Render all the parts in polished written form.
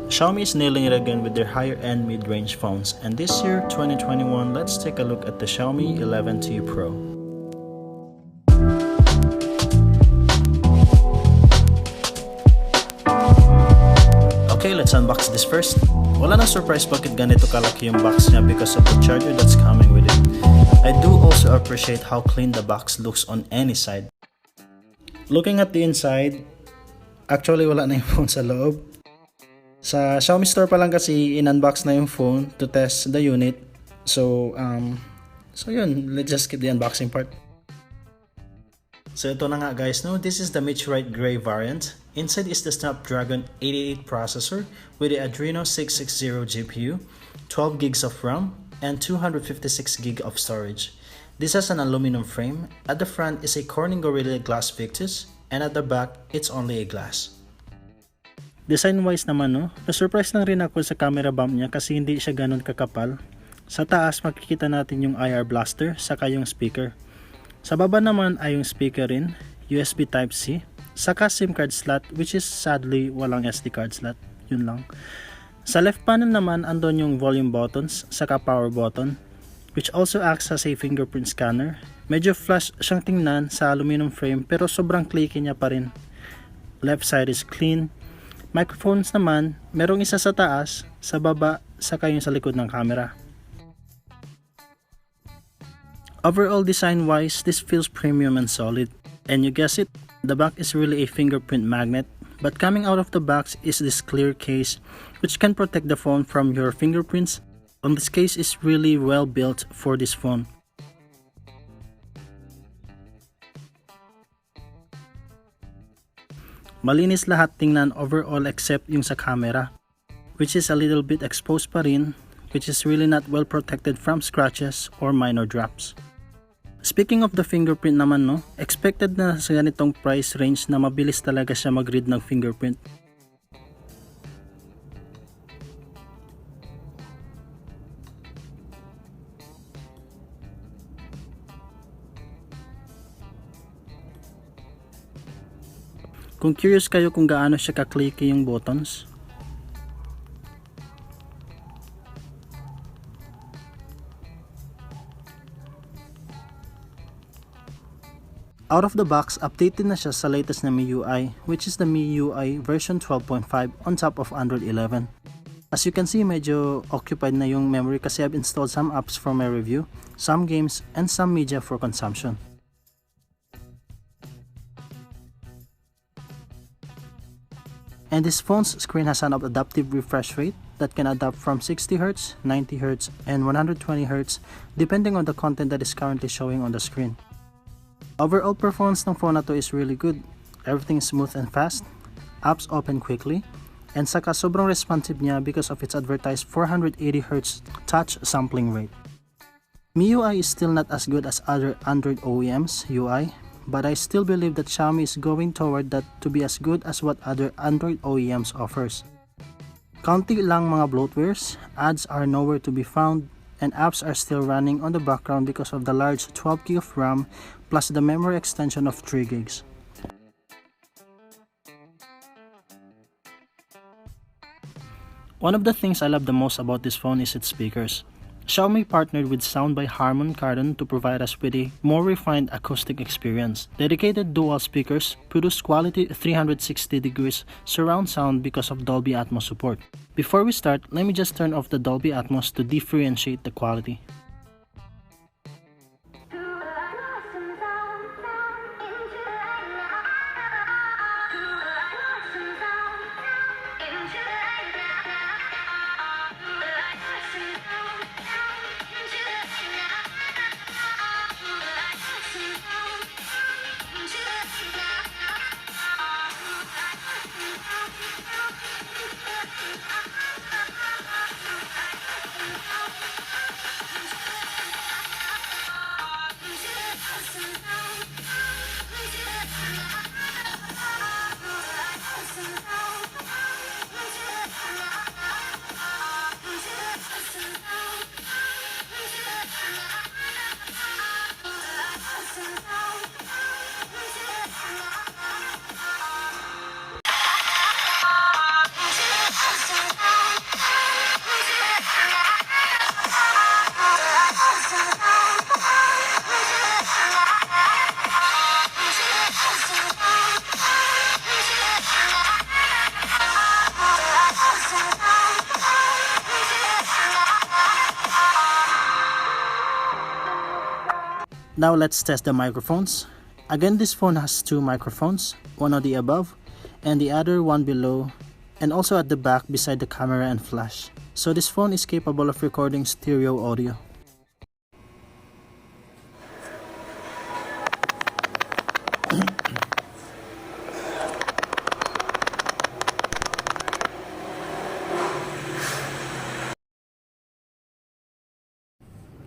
Xiaomi is nailing it again with their higher end mid-range phones, and this year, 2021, let's take a look at the Xiaomi 11T Pro. Okay, let's unbox this first. Wala na surprise bakit ganito kalaki yung box niya because of the charger that's coming with it. I do also appreciate how clean the box looks on any side. Looking at the inside, actually wala na yung phone sa loob. Sa Xiaomi store pa lang kasi in-unbox na yung phone to test the unit. So yun, let's just skip the unboxing part. So ito na nga guys, no, this is the Meteorite Gray variant. Inside is the Snapdragon 888 processor with the Adreno 660 GPU, 12 gigs of RAM, and 256 gig of storage. This has an aluminum frame. At the front is a Corning Gorilla Glass Victus, and at the back, it's only a glass. Design-wise naman, no, na-surprise lang rin ako sa camera bump niya kasi hindi siya ganun kakapal. Sa taas, makikita natin yung IR blaster, saka yung speaker. Sa baba naman ay yung speaker rin, USB Type-C, saka SIM card slot, which is sadly walang SD card slot, yun lang. Sa left panel naman, andon yung volume buttons, saka power button, which also acts as a fingerprint scanner. Medyo flash siyang tingnan sa aluminum frame pero sobrang clicky niya pa rin. Left side is clean. Microphones naman, merong isa sa taas, sa baba, saka yung sa likod ng camera. Overall design-wise, this feels premium and solid. And you guess it, the back is really a fingerprint magnet. But coming out of the box is this clear case, which can protect the phone from your fingerprints. And this case is really well built for this phone. Malinis lahat tingnan overall except yung sa camera, which is a little bit exposed pa rin, which is really not well protected from scratches or minor drops. Speaking of the fingerprint naman, no, expected na sa ganitong price range na mabilis talaga siya mag-read ng fingerprint. Kung curious kayo kung gaano siya ka-clicky yung buttons, out of the box, updated na siya sa latest na MIUI, which is the MIUI version 12.5 on top of Android 11. As you can see, medyo occupied na yung memory kasi I've installed some apps for my review, some games, and some media for consumption. And this phone's screen has an adaptive refresh rate that can adapt from 60Hz, 90Hz, and 120Hz depending on the content that is currently showing on the screen. Overall performance ng phone na to is really good. Everything is smooth and fast, apps open quickly, and saka sobrang responsive niya because of its advertised 480Hz touch sampling rate. MIUI is still not as good as other Android OEMs UI, but I still believe that Xiaomi is going toward that to be as good as what other Android OEMs offers. Kaunti lang mga bloatwares, ads are nowhere to be found, and apps are still running on the background because of the large 12GB of RAM plus the memory extension of 3GB. One of the things I love the most about this phone is its speakers. Xiaomi partnered with Sound by Harman Kardon to provide us with a more refined acoustic experience. Dedicated dual speakers produce quality 360 degrees surround sound because of Dolby Atmos support. Before we start, let me just turn off the Dolby Atmos to differentiate the quality. Now let's test the microphones. Again, this phone has two microphones, one on the above and the other one below, and also at the back beside the camera and flash. So this phone is capable of recording stereo audio.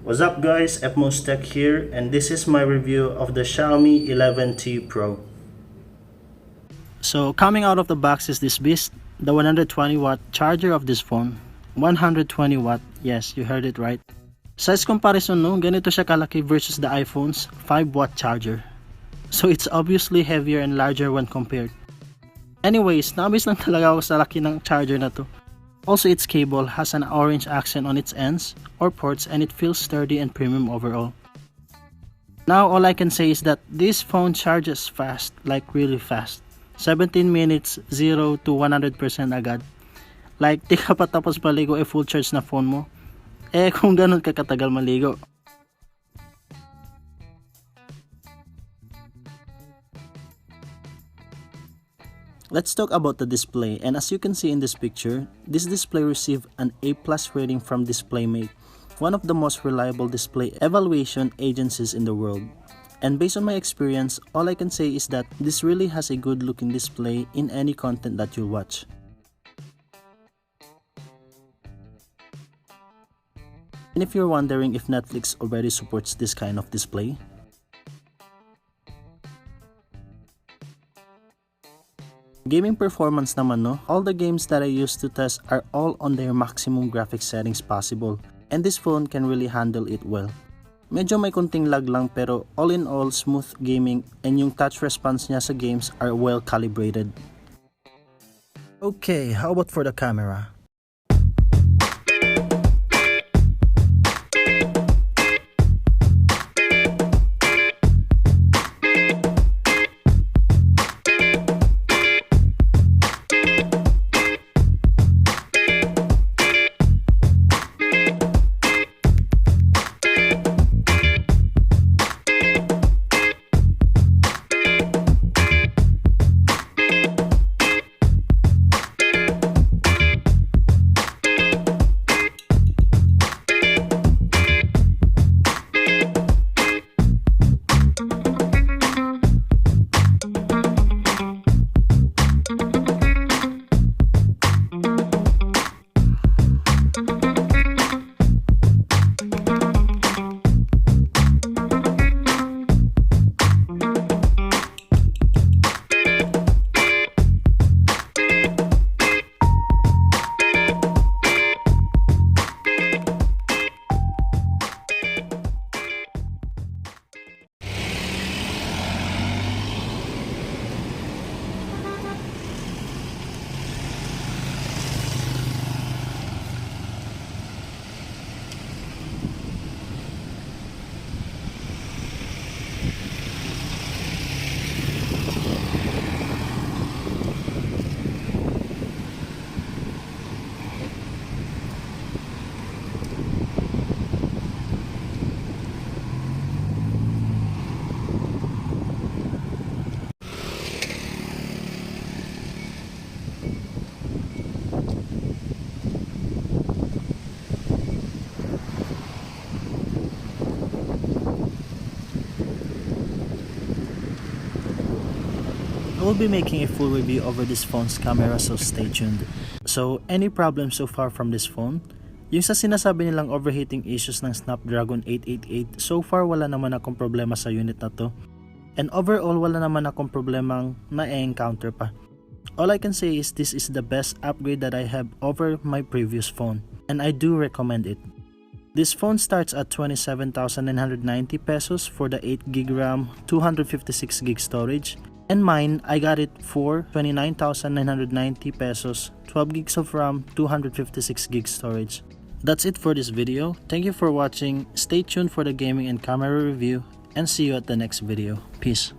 What's up guys, Epmos Tech here, and this is my review of the Xiaomi 11T Pro. So coming out of the box is this beast, the 120 watt charger of this phone. 120 watt, yes, you heard it right. Size comparison no, ganito siya kalaki versus the iPhone's 5 watt charger. So it's obviously heavier and larger when compared. Anyways, nabis lang talaga ako sa laki ng charger na to. Also, its cable has an orange accent on its ends or ports and it feels sturdy and premium overall. Now, all I can say is that this phone charges fast, like really fast. 17 minutes, 0 to 100% agad. Like, di ka pa tapos maligo full charge na phone mo. Kung ganun ka katagal maligo. Let's talk about the display, and as you can see in this picture, this display received an A+ rating from DisplayMate, one of the most reliable display evaluation agencies in the world. And based on my experience, all I can say is that this really has a good looking display in any content that you watch. And if you're wondering if Netflix already supports this kind of display, gaming performance naman no, all the games that I used to test are all on their maximum graphics settings possible, and this phone can really handle it well. Medyo may konting lag lang pero all in all smooth gaming and yung touch response niya sa games are well calibrated. Okay, how about for the camera? I will be making a full review over this phone's camera, so stay tuned. So, any problems so far from this phone? Yung sa sinasabi nilang overheating issues ng Snapdragon 888, so far wala naman akong problema sa unit na to. And overall, wala naman akong problemang na-encounter pa. All I can say is this is the best upgrade that I have over my previous phone, and I do recommend it. This phone starts at 27,990 pesos for the 8GB RAM, 256GB storage. And mine, I got it for 29,990 pesos, 12GB of RAM, 256GB storage. That's it for this video. Thank you for watching. Stay tuned for the gaming and camera review, and see you at the next video. Peace.